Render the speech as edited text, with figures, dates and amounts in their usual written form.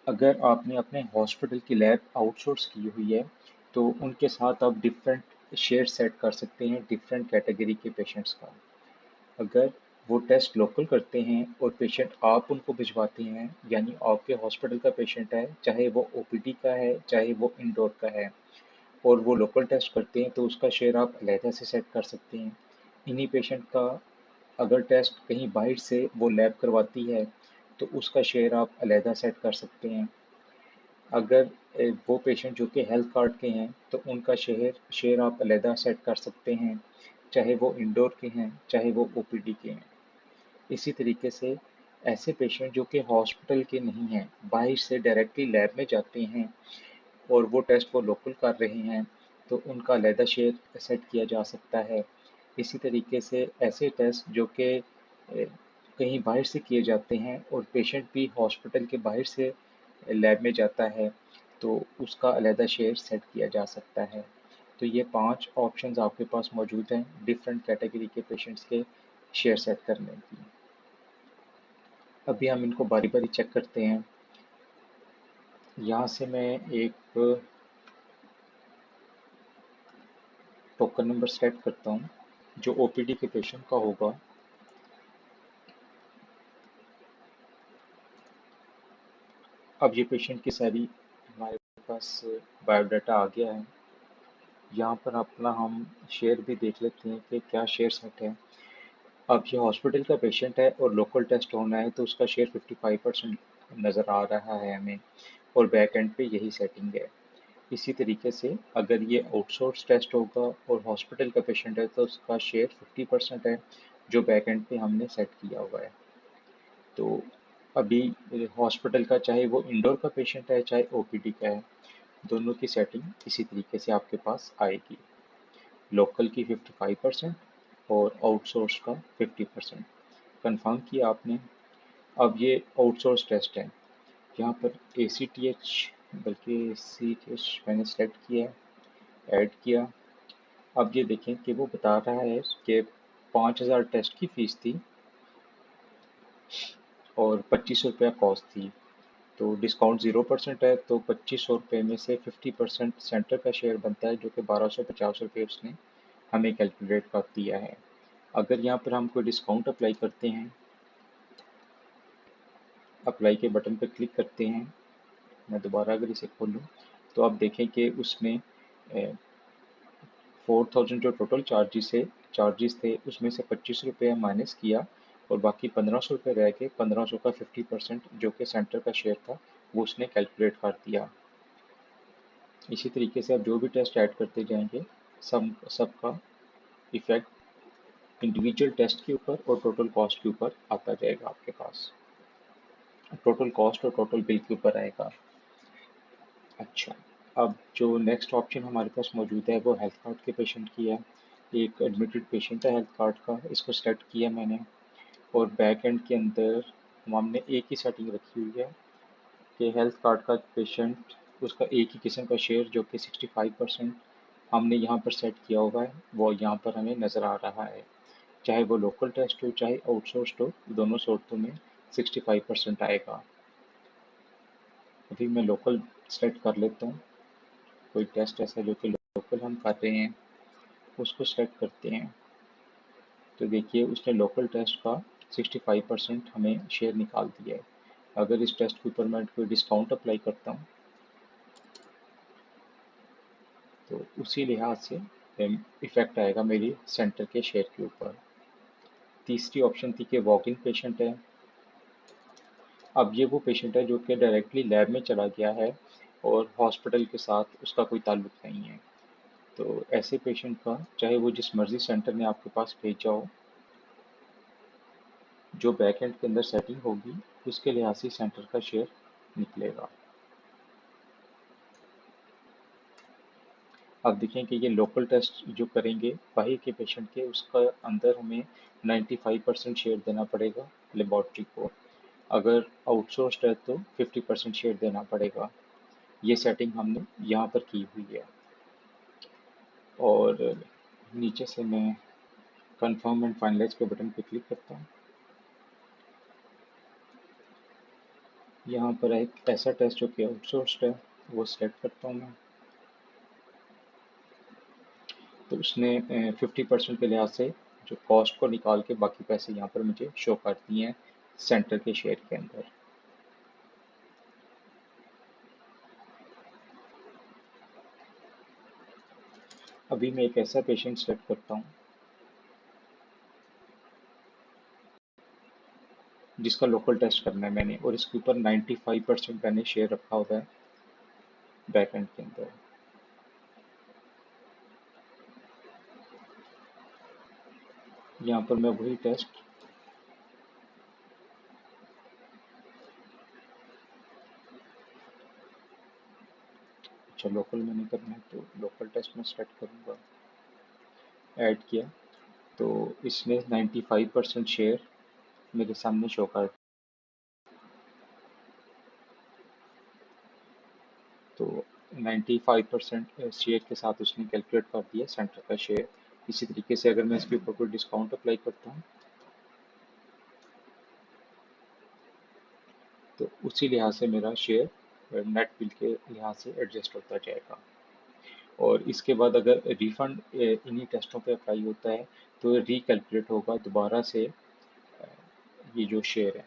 अगर आपने अपने हॉस्पिटल की लैब आउटसोर्स की हुई है तो उनके साथ आप डिफरेंट शेयर सेट कर सकते हैं डिफरेंट कैटेगरी के पेशेंट्स का। अगर वो टेस्ट लोकल करते हैं और पेशेंट आप उनको भिजवाते हैं, यानी आपके हॉस्पिटल का पेशेंट है, चाहे वो ओपीडी का है चाहे वो इंडोर का है, और वो लोकल टेस्ट करते हैं तो उसका शेयर आप अलहदा से सेट कर सकते हैं। इन्हीं पेशेंट का अगर टेस्ट कहीं बाहर से वो लैब करवाती है तो उसका शेयर आप अलहदा सेट कर सकते हैं। अगर वो पेशेंट जो कि हेल्थ कार्ड के हैं तो उनका शेयर आप अलहदा सेट कर सकते हैं, चाहे वो इंडोर के हैं चाहे वो ओपीडी के हैं। इसी तरीके से ऐसे पेशेंट जो कि हॉस्पिटल के नहीं हैं, बाहर से डायरेक्टली लैब में जाते हैं और वो टेस्ट वो लोकल कर रहे हैं, तो उनका अलहदा शेयर सेट किया जा सकता है। इसी तरीके से ऐसे टेस्ट जो कि कहीं बाहर से किए जाते हैं और पेशेंट भी हॉस्पिटल के बाहर से लैब में जाता है, तो उसका अलहदा शेयर सेट किया जा सकता है। तो ये 5 ऑप्शंस आपके पास मौजूद हैं डिफरेंट कैटेगरी के पेशेंट्स के शेयर सेट करने की। अभी हम इनको बारी-बारी चेक करते हैं। यहाँ से मैं एक टोकन नंबर सेट करता हूँ जो ओपीडी के पेशेंट का होगा। अब ये पेशेंट की सारी हमारे पास बायोडाटा आ गया है। यहाँ पर अपना हम शेयर भी देख लेते हैं कि क्या शेयर सेट है। अब ये हॉस्पिटल का पेशेंट है और लोकल टेस्ट होना है तो उसका शेयर 55% नज़र आ रहा है हमें, और बैक एंड पे यही सेटिंग है। इसी तरीके से अगर ये आउटसोर्स टेस्ट होगा और हॉस्पिटल का पेशेंट है तो उसका शेयर 50% है, जो बैक एंड पे हमने सेट किया हुआ है। तो अभी हॉस्पिटल का चाहे वो इंडोर का पेशेंट है चाहे ओपीडी का है, दोनों की सेटिंग इसी तरीके से आपके पास आएगी। लोकल की 55% और आउटसोर्स का 50%। कंफर्म किया आपने। अब ये आउटसोर्स टेस्ट है। यहाँ पर ACTH, बल्कि ACTH मैंने सेलेक्ट किया है, ऐड किया। अब ये देखें कि वो बता रहा है कि 5000 टेस्ट की फ़ीस थी और 2500 रुपया कॉस्ट थी। तो डिस्काउंट 0% है तो 2500 रुपये में से 50% सेंटर का शेयर बनता है, जो कि 1250 रुपये उसने हमें कैलकुलेट कर दिया है। अगर यहाँ पर हम कोई डिस्काउंट अप्लाई करते हैं, अप्लाई के बटन पर क्लिक करते हैं, मैं दोबारा अगर इसे खोलूँ तो आप देखें कि उसने 4000 जो टोटल चार्जेस थे उसमें से 25 रुपये माइनस किया और बाकी 1500 रुपये रह गए। 1500 का 50% जो कि सेंटर का शेयर था वो उसने कैलकुलेट कर दिया। इसी तरीके से आप जो भी टेस्ट ऐड करते जाएंगे सबका इफेक्ट इंडिविजुअल टेस्ट के ऊपर और टोटल कॉस्ट के ऊपर आता जाएगा। आपके पास टोटल कॉस्ट और टोटल बिल के ऊपर आएगा। अच्छा, अब जो नेक्स्ट ऑप्शन हमारे पास मौजूद है वो हेल्थ कार्ड के पेशेंट की है। एक एडमिटेड पेशेंट है हेल्थ कार्ड का, इसको सेलेक्ट किया मैंने और बैक एंड के अंदर हमने एक ही सेटिंग रखी हुई है कि हेल्थ कार्ड का पेशेंट, उसका एक ही किस्म का शेयर जो कि 65% हमने यहाँ पर सेट किया हुआ है वो यहाँ पर हमें नज़र आ रहा है। चाहे वो लोकल टेस्ट हो चाहे आउटसोर्स्ड हो, दोनों सूरतों में 65% आएगा। अभी मैं लोकल सेलेक्ट कर लेता हूँ। कोई टेस्ट ऐसा जो कि लोकल हम कर रहे हैं उसको सेलेक्ट करते हैं, तो देखिए उसने लोकल टेस्ट का 65% हमें शेयर निकाल दिया है। अगर इस टेस्ट के ऊपर मैं कोई डिस्काउंट अप्लाई करता हूँ तो उसी लिहाज से इफ़ेक्ट आएगा मेरी सेंटर के शेयर के ऊपर। तीसरी ऑप्शन थी कि वॉक इन पेशेंट है। अब ये वो पेशेंट है जो कि डायरेक्टली लैब में चला गया है और हॉस्पिटल के साथ उसका कोई ताल्लुक नहीं है। तो ऐसे पेशेंट का चाहे वो जिस मर्जी सेंटर ने आपके पास भेजा हो, जो बैक एंड के अंदर सेटिंग होगी उसके लिहाज से सेंटर का शेयर निकलेगा। अब देखें कि ये लोकल टेस्ट जो करेंगे बाहर के पेशेंट के, उसका अंदर हमें 95% शेयर देना पड़ेगा लेबॉर्ट्री को। अगर आउटसोर्स्ड है तो 50% शेयर देना पड़ेगा। ये सेटिंग हमने यहाँ पर की हुई है। और नीचे से मैं कंफर्म एंड फाइनलाइज के बटन पर क्लिक करता हूँ। यहाँ पर एक ऐसा टेस्ट जो कि आउटसोर्स्ड है वो सिलेक्ट करता हूँ मैं। तो उसने 50% के लिहाज से जो कॉस्ट को निकाल के बाकी पैसे यहाँ पर मुझे शो कर दिए हैं सेंटर के शेयर के अंदर। अभी मैं एक ऐसा पेशेंट सेलेक्ट करता हूँ जिसका लोकल टेस्ट करना है मैंने, और इसके ऊपर 95% मैंने शेयर रखा हुआ है बैक एंड के अंदर। यहाँ पर मैं वही टेस्ट, अच्छा लोकल मैंने करना है तो लोकल टेस्ट में सेलेक्ट करूँगा, ऐड किया तो इसने 95% शेयर मेरे सामने शो कर, तो 95% शेयर के साथ उसने कैलकुलेट कर दिया सेंटर का शेयर। इसी तरीके से अगर मैं इसके ऊपर कोई डिस्काउंट अप्लाई करता हूँ तो उसी लिहाज से मेरा शेयर नेट बिल के लिहाज से एडजस्ट होता जाएगा। और इसके बाद अगर रिफंड इन्हीं टेस्टों पे अप्लाई होता है तो रिकैलकुलेट होगा दोबारा से ये जो शेयर है।